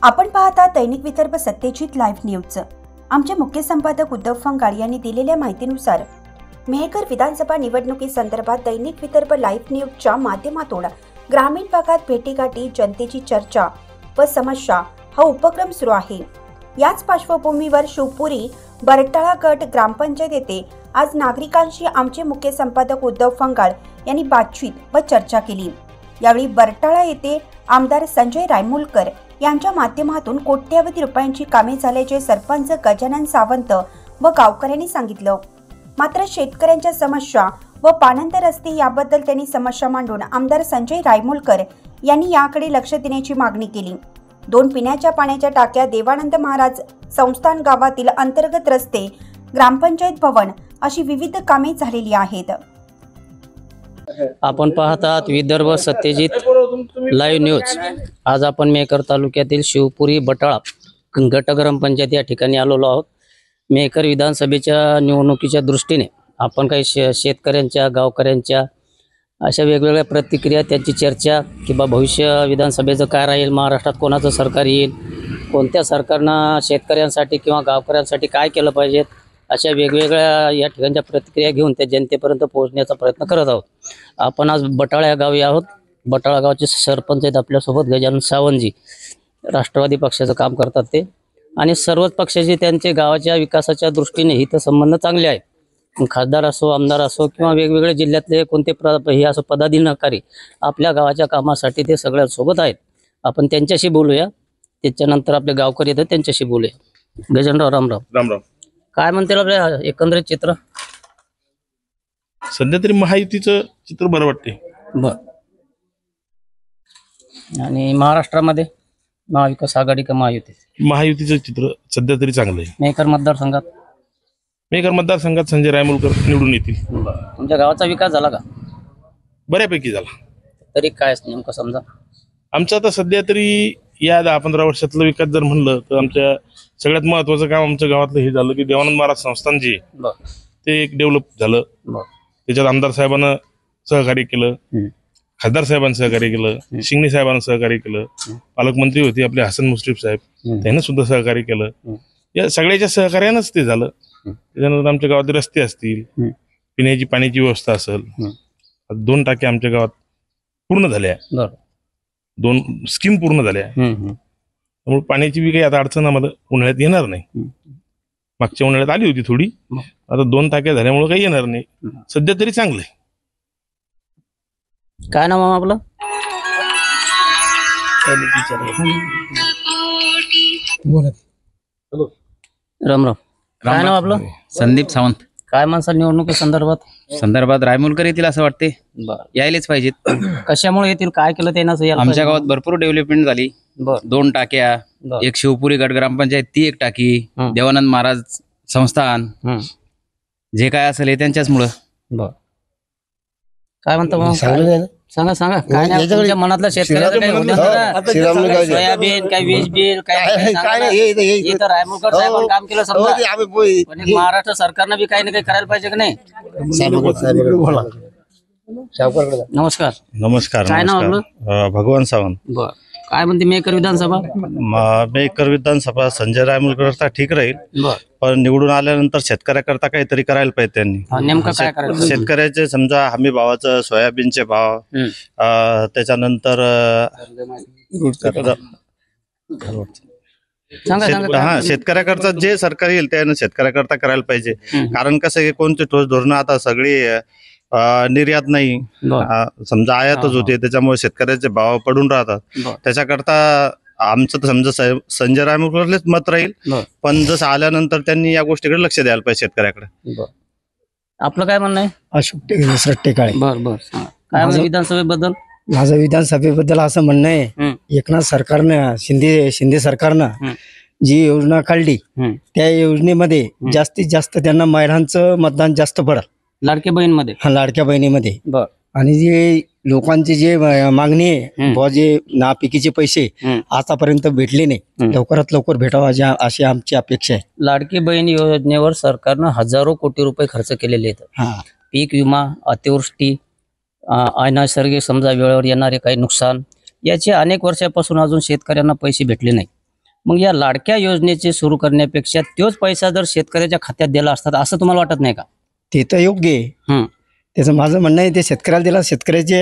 आपण पाहता दैनिक Vidarbha Satyajit live news. आमचे मुख्य संपादक उद्धव फंगाळ यांनी दिलेल्या माहितीनुसार मेहकर विधानसभा निवडणुकीसंदर्भात दैनिक विदर्भ लाईव्ह न्यूजच्या माध्यमातून ग्रामीण भागात भेटीगाठी, जनतेची चर्चा व समस्या हा उपक्रम सुरू आहे। याच पार्श्वभूमीवर शिवपुरी बरटाळा गट ग्रामपंचायत येथे आज नागरिकांशी आमचे मुख्य संपादक उद्धव फंगाळ यांनी बातचीत व चर्चा केली। यावेळी बरटाळा येथे आमदार संजय रायमुलकर यांच्या माध्यमातून कोट्यवधी रुपयांची कामे झाल्याचे सरपंच गजानन सावंत व गावकऱ्यांनी सांगितलं। मात्र शेतकऱ्यांच्या समस्या व पाणंद रस्ते याबद्दल त्यांनी समस्या मांडून आमदार संजय रायमुलकर यांनी याकडे लक्ष देण्याची मागणी केली। 2 पिण्याच्या पाण्याच्या टाक्या, देवानंद महाराज संस्थान गावातील अंतर्गत रस्ते, ग्रामपंचायत भवन अशी विविध कामे झालेली आहेत। आपण पाहतात विदर्भ सत्यजित लाईव्ह न्यूज। आज आपण मेहकर तालुक्यातील शिवपुरी बटाळा गट ग्रामपंचायत या ठिकाणी आलेलो आहोत। मेहकर विधानसभेच्या निवडणुकीच्या दृष्टीने आपण काही शेतकऱ्यांच्या, गावकऱ्यांच्या अशा वेगवेगळ्या प्रतिक्रिया, त्यांची चर्चा की बा भविष्य विधानसभेचं काय राहील, महाराष्ट्रात कोणाचं सरकार येईल, कोणत्या सरकारनं शेतकऱ्यांसाठी किंवा गावकऱ्यांसाठी काय केलं पाहिजे, अशा वेगवेगळ्या या ठिकाणच्या प्रतिक्रिया घेऊन त्या जनतेपर्यंत पोहोचण्याचा प्रयत्न करत आहोत। आपण आज बटाळा या गावी आहोत। बटाळा गावचे सरपंच आहेत आपल्यासोबत गजानन सावंतजी, राष्ट्रवादी पक्षाचं काम करतात ते, आणि सर्वच पक्षाचे त्यांचे गावाच्या विकासाच्या दृष्टीने हितसंबंध चांगले आहेत। खासदार असो, आमदार असो किंवा वेगवेगळ्या जिल्ह्यातले कोणते हे असो पदाधिकारी आपल्या गावाच्या कामासाठी ते सगळ्यांसोबत आहेत। आपण त्यांच्याशी बोलूया, त्याच्यानंतर आपले गावकरी येतात त्यांच्याशी बोलूया। गजाननराव, रामराव। रामराव। काय म्हणते आपल्या एकंदरीत चित्र? सध्या तरी महायुतीचं चित्र बरं वाटते। बर। आणि महाराष्ट्रामध्ये महाविकास आघाडी का महायुती? महायुतीचं चित्र सध्या तरी चांगलं आहे। मेहकर मतदारसंघात? मेहकर मतदारसंघात संजय रायमुलकर निवडून येतील। तुमच्या गावाचा विकास झाला का? बऱ्यापैकी झाला। तरी काय नेमकं समजा? आमचं आता सध्या तरी या 10-15 वर्षातलं विकास जर म्हणलं तर आमच्या सगळ्यात महत्वाचं काम आमच्या गावातलं हे झालं की देवानंद महाराज संस्थान जे ते एक डेव्हलप झालं। त्याच्यात आमदार साहेबांना सहकार्य केलं, खासदार साहेबांनी सहकार्य केलं, शिंगणे साहेबांना सहकार्य केलं, पालकमंत्री होते आपले हसन मुश्रीफ साहेब, त्यांनी सुद्धा सहकार्य केलं। या सगळ्याच्या सहकार्यानंच ते झालं। त्याच्यानंतर आमच्या गावात रस्ते असतील, पिण्याची पाण्याची व्यवस्था असेल, 2 टाक्या आमच्या गावात पूर्ण झाल्या, 2 स्कीम पूर्ण झाल्या। त्यामुळे पाण्याची बी काही आता अडचण आम्हाला उन्हाळ्यात येणार नाही। मागच्या उन्हाळ्यात आली होती थोडी, आता 2 टाक्या झाल्यामुळे काही येणार नाही। सध्या तरी चांगलं आहे। काय नाव आपलं? रामराव। काय नाव आपलं? संदीप सावंत। काय म्हणसाल निवडणुकी संदर्भात? रायमुलकर येतील असं वाटते। यायलाच पाहिजेत। कशामुळे येतील? काय केलं त्यांना? आमच्या गावात भरपूर डेव्हलपमेंट झाली। 2 टाक्या, एक शिवपुरी गट ग्रामपंचायत ती 1 टाकी, देवानंद महाराज संस्थान, जे काय असेल हे त्यांच्याचमुळं। काय म्हणतो सांगा सांगा, काय नाही तुमच्या मनातलं शेतकऱ्याचं काही होतं का? सोयाबीन, काय वीज बिल, काय रायमुलकर साहेबांनी काम केलं समजा, पण महाराष्ट्र सरकारनं बी काही ना काही करायला पाहिजे का नाही? नमस्कार। नमस्कार। काय नाव आपलं? भगवान सावंत। बर। काय म्हणते मेहकर विधानसभा? मेहकर विधानसभा संजय रायमुलकर ठीक राहील, पण निवडून आल्यानंतर शेतकऱ्याकरता काहीतरी करायला पाहिजे त्यांनी। नेमकं काय करायचं? शेतकऱ्याचे समजा हमी भावाचं, सोयाबीनचे भाव, त्याच्यानंतर शेतकऱ्याकरता जे सरकार येईल त्यानं शेतकऱ्याकरता करायला पाहिजे। कारण कसं आहे, कोणते ठोस धोरणं आता सगळी निर्यात नाही, समजा आयातच होते, त्याच्यामुळे शेतकऱ्याचे भाव पडून राहतात। त्याच्याकरता आमचं तर समजा संजय रायमुलकरलेच मत राहील, पण जसं आल्यानंतर त्यांनी या गोष्टीकडे लक्ष द्यायला पाहिजे शेतकऱ्याकडे। आपलं काय म्हणणं आहे? अशोक टेकाळे। बर बर। काय म्हणणं विधानसभेबद्दल? माझं विधानसभेबद्दल असं म्हणणं आहे, एकनाथ सरकारनं, शिंदे सरकारनं जी योजना काढली त्या योजनेमध्ये जास्तीत जास्त त्यांना महिलांचं मतदान जास्त पडल, लाडक्या बहिणीमध्ये। लाडक्या बहिणीमध्ये। आणि जे लोकांची जे मागणी आहे, जे नापिकीचे पैसे आतापर्यंत भेटले नाही, लवकरात लवकर भेटावा अशी आमची अपेक्षा आहे। लाडकी बहीण योजनेवर सरकारनं हजारो कोटी रुपये खर्च केलेले आहेत। पीक विमा, अतिवृष्टी, अनैसर्गिक समजा वेळेवर येणारे काही नुकसान, याचे अनेक वर्षापासून अजून शेतकऱ्यांना पैसे भेटले नाही। मग या लाडक्या योजनेचे सुरू करण्यापेक्षा तोच पैसा जर शेतकऱ्याच्या खात्यात दिला असता तर असं तुम्हाला वाटत नाही का? ते तर योग्य आहे. हम्म. त्याचं माझं म्हणणं आहे ते शेतकऱ्याला दिला, शेतकऱ्याचे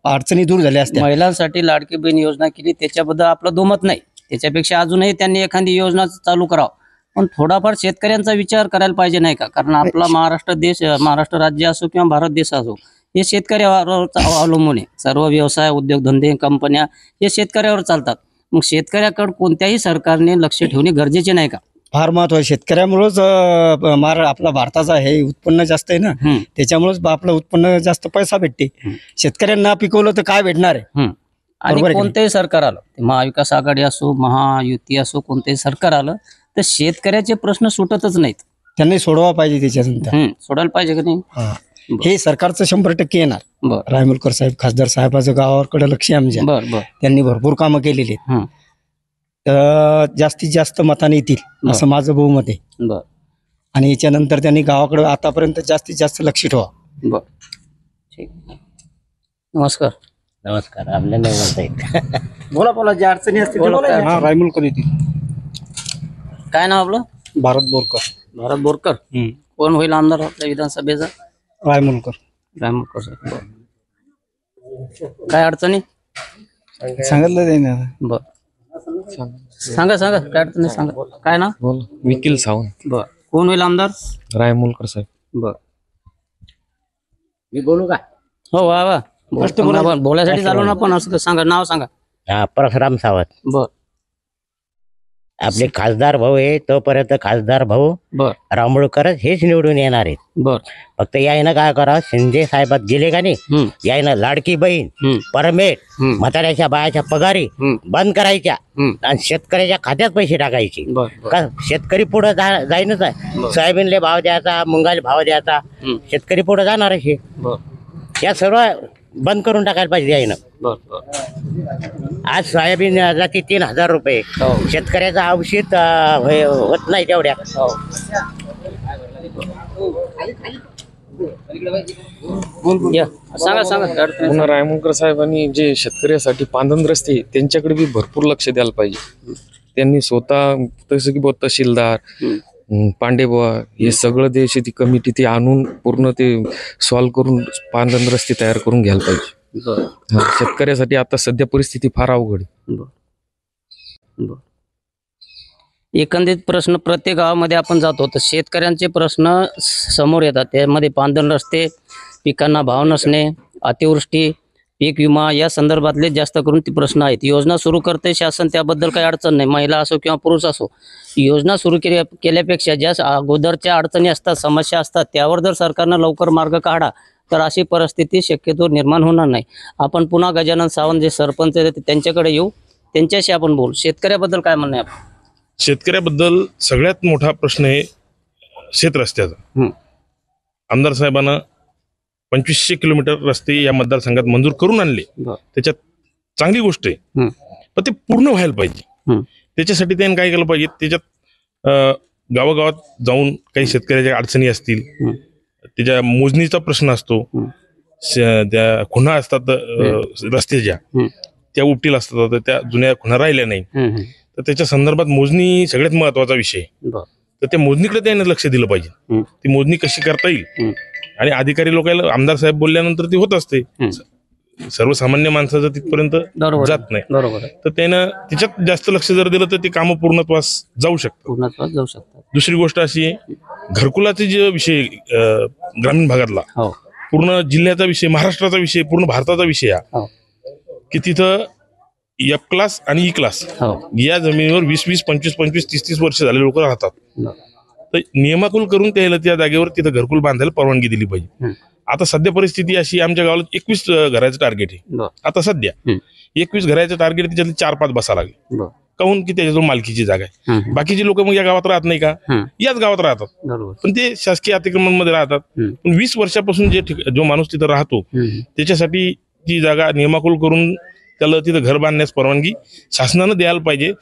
अडचणी दूर झाल्या असत्या. महिलांसाठी लाडकी बहीण योजना केली त्याच्याबद्दल आपलं दुमत नाही. त्याच्यापेक्षा अजूनही त्यांनी एखादी योजना चालू करावं, पण थोडाफार शेतकऱ्यांचा विचार करायला पाहिजे नाही का? कारण आपला महाराष्ट्र राज्य असो किंवा भारत देश असो, हे शेतकऱ्यावर अवलंबून आहे. सर्व व्यवसाय, उद्योगधंदे, कंपन्या हे शेतकऱ्यावर चालतात. मग शेतकऱ्याकडे कोणत्याही सरकारने लक्ष ठेवणे गरजेचे नाही का? फार महत्व आहे. शेतकऱ्यामुळेच आपला भारताचा हे उत्पन्न जास्त आहे ना, त्याच्यामुळेच आपलं उत्पन्न जास्त पैसा भेटते. शेतकऱ्यांना पिकवलं तर काय भेटणार आहे? आणि कोणतंही सरकार आलं, ते महाविकास आघाडी असो, महायुती असो, कोणतंही सरकार आलं तर शेतकऱ्याचे प्रश्न सुटतच नाहीत. त्यांनी सोडवा पाहिजे त्याच्यानंतर. सोडायला पाहिजे का नाही? हे सरकारचं 100% येणार. बर रायमुलकर साहेब, खासदार साहेबाचं गावाकडे लक्ष आहे आमच्या. बर बर त्यांनी भरपूर कामं केलेली आहेत. तर जास्तीत जास्त मताने येतील असं माझं बहुमत आहे. बर आणि याच्यानंतर त्यांनी गावाकडे आतापर्यंत जास्तीत जास्त लक्ष ठेवा. बर ठीक. नमस्कार. नमस्कार. आपल्या नाही बोलता येत. बोला ज्या अडचणी असतील रायमुलकर येतील. काय नाव आपलं? भारत बोरकर. भारत बोरकर. कोण होईल आमदार आपल्या विधानसभेचा? रायमुलकर. रायमुलकर साहेब. काय अडचणी सांगितलं ते ना. बर सांगा काय अडचणी सांगा. काय ना? वकील सावंत. बर कोण होईल आमदार? रायमुलकर साहेब. बर मी बोलू का? हो वा वा बोलायसाठी चालू ना, पण असं सांगा, नाव सांगा. हा, परशुराम सावंत. बर आपले खासदार भाऊ आहे, तोपर्यंत खासदार भाऊ बर रामोळकरच हेच निवडून येणार आहेत. बर फक्त यायनं काय करा, शिंदे साहेबात गेले का नाही, यायनं लाडकी बहीण, परमेट, म्हाताऱ्याच्या बायाच्या पगारी बंद करायच्या आणि शेतकऱ्याच्या खात्यात पैसे टाकायचे. का शेतकरी पुढे जाईनच आहे. सोयाबीनले भाव द्यायचा, मुंगाले भाव द्यायचा, शेतकरी पुढे जाणार आहे. या सर्व बंद करून टाकायला पाहिजे यायनं. आज सोयाबीन जाते 3,000 रुपये. शेतकऱ्याचा औषध होत नाही तेवढ्या. सांगा. पुन्हा रायमुलकर साहेबांनी जे शेतकऱ्यासाठी पांधन रस्ते त्यांच्याकडे बी भरपूर लक्ष द्यायला पाहिजे. त्यांनी स्वतः तसं की तहसीलदार, पांडेबुवा हे सगळं ते शेती कमिटी ते आणून पूर्ण ते सॉल्व्ह करून पांधन रस्ते तयार करून घ्यायला पाहिजे. शेतकऱ्यासाठी आता सध्या परिस्थिती फार अवघड आहे. एकंदरीत प्रश्न प्रत्येक गावामध्ये आपण जातो तर शेतकऱ्यांचे प्रश्न समोर येतात. त्यामध्ये पांधन रस्ते, पिकांना भाव नसणे, अतिवृष्टी, पीक विमा या संदर्भातले जास्त करून ते प्रश्न आहेत. योजना सुरू करते शासन, त्याबद्दल काही अडचण नाही. महिला असो किंवा पुरुष असो, योजना सुरू केल्यापेक्षा ज्या अगोदरच्या अडचणी असतात, समस्या असतात, त्यावर जर सरकारनं लवकर मार्ग काढा तर अशी परिस्थिती शक्यतो निर्माण होणार नाही. आपण पुन्हा गजानन सावंत जे सरपंच आहेत त्यांच्याकडे येऊ, त्यांच्याशी आपण बोलू. शेतकऱ्याबद्दल काय म्हणणं आहे आपण? शेतकऱ्याबद्दल सगळ्यात मोठा प्रश्न आहे शेत रस्त्याचा. आमदार साहेबांना 2500 किलोमीटर रस्ते या मतदारसंघात मंजूर करून आणले. त्याच्यात चांगली गोष्ट आहे, पण ते पूर्ण व्हायला पाहिजे. त्याच्यासाठी त्यांनी काय केलं पाहिजे, त्याच्यात गावागावात जाऊन काही शेतकऱ्याच्या अडचणी असतील, त्याच्या मोजणीचा प्रश्न असतो, त्या खुणा असतात रस्त्याच्या, त्या उपटील असतात, तर त्या जुन्या खुणा राहिल्या नाही, तर त्याच्या संदर्भात मोजणी सगळ्यात महत्वाचा विषय आहे. तर त्या मोजणीकडे त्याने लक्ष दिलं पाहिजे. ती मोजणी कशी करता येईल, आणि अधिकारी लोकांना आमदार साहेब बोलल्यानंतर ते होत असते, सर्वसामान्य माणसाचं तिथपर्यंत जात नाही. बरोबर. तर त्यानं त्याच्यात जास्त लक्ष जर दिलं तर ते कामं पूर्णत्वास जाऊ शकतात. दुसरी गोष्ट अशी आहे, घरकुलाचे जे विषय ग्रामीण भागातला, पूर्ण जिल्ह्याचा विषय, महाराष्ट्राचा विषय, पूर्ण भारताचा विषय हा, की तिथं F क्लास आणि E क्लास या जमिनीवर 20-20, 25-25, 30-30 वर्ष झाले लोक राहतात. तर नियमाकुल करून त्याला त्या जागेवर तिथं घरकुल बांधायला परवानगी दिली पाहिजे. आता सध्या परिस्थिती अशी, आमच्या गावाला 21 घराचं टार्गेट आहे. आता सध्या 21 घराचं टार्गेट, त्याच्यातले 4-5 बसा लागले. काहून की त्याच्याजवळ मालकीची जागा आहे. बाकीचे लोक मग या गावात राहत नाही का, याच गावात राहतात, पण ते शासकीय अतिक्रमणामध्ये राहतात. पण 20 वर्षापासून जो माणूस तिथं राहतो त्याच्यासाठी ती जागा नियमाकुल करून त्याला तिथं घर बांधण्यास परवानगी शासनानं द्यायला पाहिजे.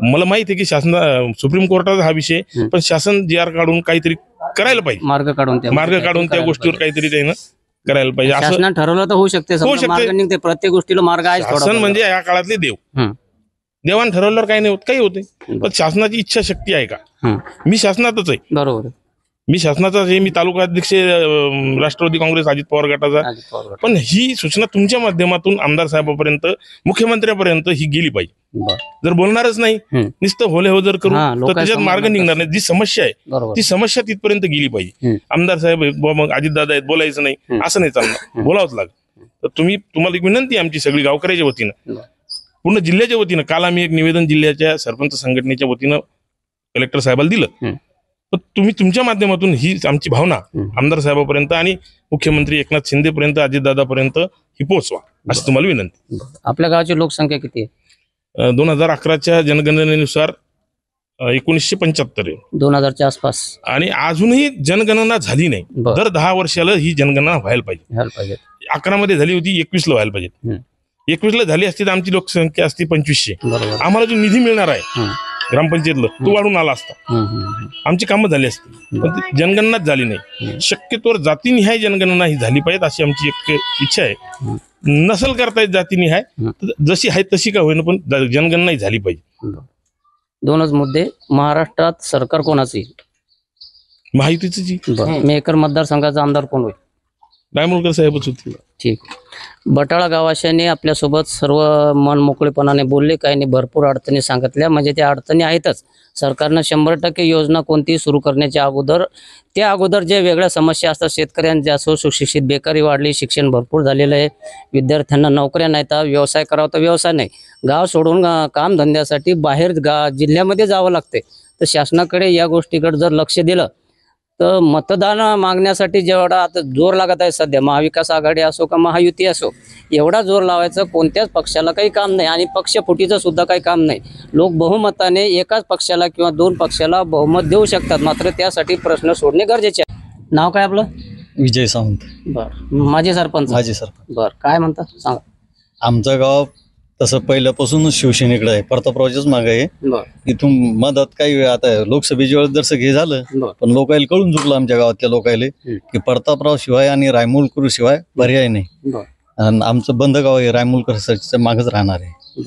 मला माहिती आहे की सुप्रीम कोर्टाचा हा विषय, पण शासन GR काढून काहीतरी करायला पाहिजे, मार्ग काढून त्या गोष्टीवर काहीतरी त्यानं करायला पाहिजे. असं ठरवलं तर होऊ शकते. प्रत्येक गोष्टीला मार्ग आहे. शासन म्हणजे या काळातले देव. देवाण ठरवल्यावर काही नाही होत, काही होते. पण शासनाची इच्छाशक्ती आहे का? मी शासनातच आहे, बरोबर आहे. मी शासनाचाच आहे, मी तालुका अध्यक्ष राष्ट्रवादी काँग्रेस अजित पवार गटाचा. पण ही सूचना तुमच्या माध्यमातून आमदार साहेबांपर्यंत, मुख्यमंत्र्यापर्यंत ही गेली पाहिजे. जर बोलणारच नाही, नुसतं होले हो जर करू तर त्याच्यात मार्ग निघणार नाही. जी समस्या आहे ती समस्या तिथपर्यंत गेली पाहिजे. आमदार साहेब मग अजितदादा आहेत, बोलायचं नाही असं नाही चालणार, बोलावंच लागेल. तर तुम्हाला एक विनंती आहे आमची सगळी गावकऱ्याच्या वतीनं, पूर्ण जिल्ह्याच्या वतीनं. काल आम्ही एक निवेदन जिल्ह्याच्या सरपंच संघटनेच्या वतीनं कलेक्टर साहेबाला दिलं. पण तुम्ही तुमच्या माध्यमातून ही आमची भावना आमदार साहेबांपर्यंत आणि मुख्यमंत्री एकनाथ शिंदेपर्यंत, अजितदादापर्यंत ही पोहोचवा अशी तुम्हाला विनंती. आपल्या गावाची लोकसंख्या किती आहे? 2011च्या जनगणनेनुसार 1975 आहे, 2000च्या आसपास. आणि अजूनही जनगणना झाली नाही. दर 10 वर्षाला ही जनगणना व्हायला पाहिजे. 11 मध्ये झाली होती, 21 ला व्हायला पाहिजे. 21 ला झाली असती तर आमची लोकसंख्या असती 2500. आम्हाला जो निधी मिळणार आहे ग्रामपंचायतला तो वाढून आला असता, आमची कामं झाली असती. पण ती जनगणनाच झाली नाही. शक्यतोवर जातीनिहाय जनगणना ही झाली पाहिजे अशी आमची एक इच्छा आहे. नसल करता येत जातीनिहाय, जशी आहे तशी का होईना, पण जनगणना ही झाली पाहिजे. दोनच मुद्दे. महाराष्ट्रात सरकार कोणाचं येईल? महायुतीच. मेहकर मतदारसंघाचा आमदार कोण होईल? रायमुलकर साहेबच होते. ठीक. बटाळा गावाशाने आपल्यासोबत सर्व मन मोकळेपणाने बोलले, काही भरपूर अडचणी सांगितल्या. म्हणजे त्या अडचणी आहेतच. सरकारनं 100% योजना कोणतीही सुरू करण्याच्या अगोदर, त्या अगोदर जे वेगळ्या समस्या असतात शेतकऱ्यांच्या, असो सुशिक्षित, बेकारी वाढली, शिक्षण भरपूर झालेलं आहे, विद्यार्थ्यांना नोकऱ्या नाहीत, व्यवसाय करावा तर व्यवसाय नाही, गाव सोडून कामधंद्यासाठी बाहेर जिल्ह्यामध्ये जावं लागते. तर शासनाकडे या गोष्टीकडे जर लक्ष दिलं तर मतदान मागण्यासाठी जेवढा आता जोर लागत आहे सध्या, महाविकास आघाडी असो का महायुती असो, एवढा जोर लावायचं कोणत्याच पक्षाला काही काम नाही आणि पक्षफुटीचं सुद्धा काही काम नाही. लोक बहुमताने एकाच पक्षाला किंवा 2 पक्षाला बहुमत देऊ शकतात, मात्र त्यासाठी प्रश्न सोडणे गरजेचे आहे. नाव काय आपलं? विजय सावंत. बरं. माझे सरपंच. बरं, काय म्हणता सांगा. आमचं गाव तसं पहिल्यापासूनच शिवसेनेकडे आहे, प्रतापरावच्याच मागे आहे. इथून मदत काही आता लोकसभेच्या वेळेस जसं हे झालं, पण लोकायला कळून चुकलं आमच्या गावातल्या लोकायला की प्रतापराव शिवाय आणि रायमुलकर शिवाय पर्याय नाही. आणि आमचं बंद गाव आहे, रायमुलकर मागच राहणार आहे.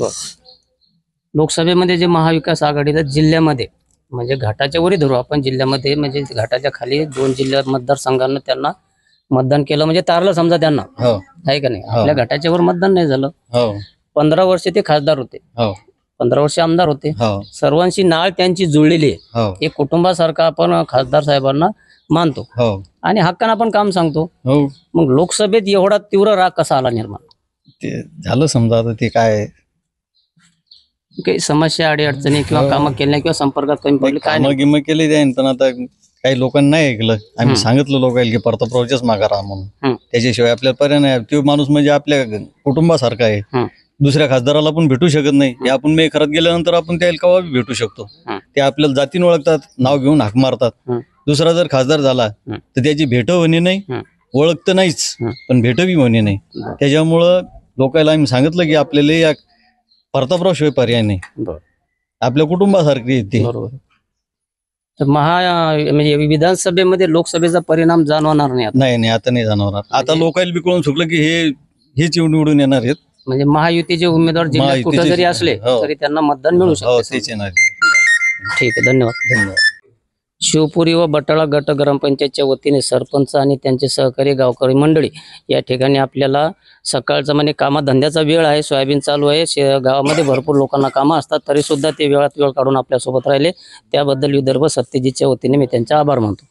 लोकसभेमध्ये जे महाविकास आघाडीला जिल्ह्यामध्ये, म्हणजे घाटाच्या वरी धरू आपण, जिल्ह्यामध्ये म्हणजे घाटाच्या खाली 2 जिल्ह्यात मतदारसंघांना त्यांना मतदान केलं, म्हणजे तारलं समजा त्यांना, आहे का नाही? आपल्या घाटाच्या वर मतदान नाही झालं. 15 वर्ष ते खासदार होते, 15 वर्ष आमदार होते. सर्वांशी नाळ त्यांची जुळलेली आहे. एक कुटुंबासारखा आपण खासदार साहेबांना मानतो आणि हक्कानं आपण काम सांगतो. मग लोकसभेत एवढा तीव्र राग कसा आला निर्माण? ते झालं समजा, आता ते काय काही समस्या, अडचणी किंवा कामं केल्या किंवा संपर्कात कमी पडले, काय गिम केले जाईन. पण आता काही लोकांना नाही ऐकलं. आम्ही सांगितलं लोकांना की प्रतापरावच्याच मागा राहा म्हणून, त्याच्याशिवाय आपल्याला पर्याय नाही. तो माणूस म्हणजे आपल्या कुटुंबासारखा आहे, दुसऱ्या खासदाराला पण भेटू शकत नाही. हे आपण मेखरात गेल्यानंतर आपण त्या केव्हा भेटू शकतो. ते आपल्याला जातीन ओळखतात, नाव घेऊन हाक मारतात. दुसरा जर खासदार झाला तर त्याची भेट होणे नाही, ओळख तर नाहीच, पण भेटही होणे नाही. त्याच्यामुळं लोकांना आम्ही सांगितलं की आपल्याला या प्रतापराव शिवाय पर्याय नाही, आपल्या कुटुंबासारखी येते. तर म्हणजे विधानसभेमध्ये लोकसभेचा परिणाम जाणवणार नाही? नाही, आता नाही जाणवणार. आता लोकांना बी कळून चुकलं की हेच निवडून येणार आहेत. म्हणजे महायुतीचे उमेदवार जिल्ह्यात कुठे जरी असले तरी त्यांना मतदान मिळू शकते. ठीक आहे, धन्यवाद. शिवपुरी व बटाळा गट ग्रामपंचायतच्या वतीने सरपंच आणि त्यांचे सहकारी गावकरी मंडळी या ठिकाणी आपल्याला सकाळचा म्हणजे कामाधंद्याचा वेळ आहे, सोयाबीन चालू आहे, गावामध्ये भरपूर लोकांना कामं असतात, तरी सुद्धा ते वेळात वेळ काढून आपल्यासोबत राहिले. त्याबद्दल विदर्भ सत्यजितच्या वतीने मी त्यांचा आभार मानतो.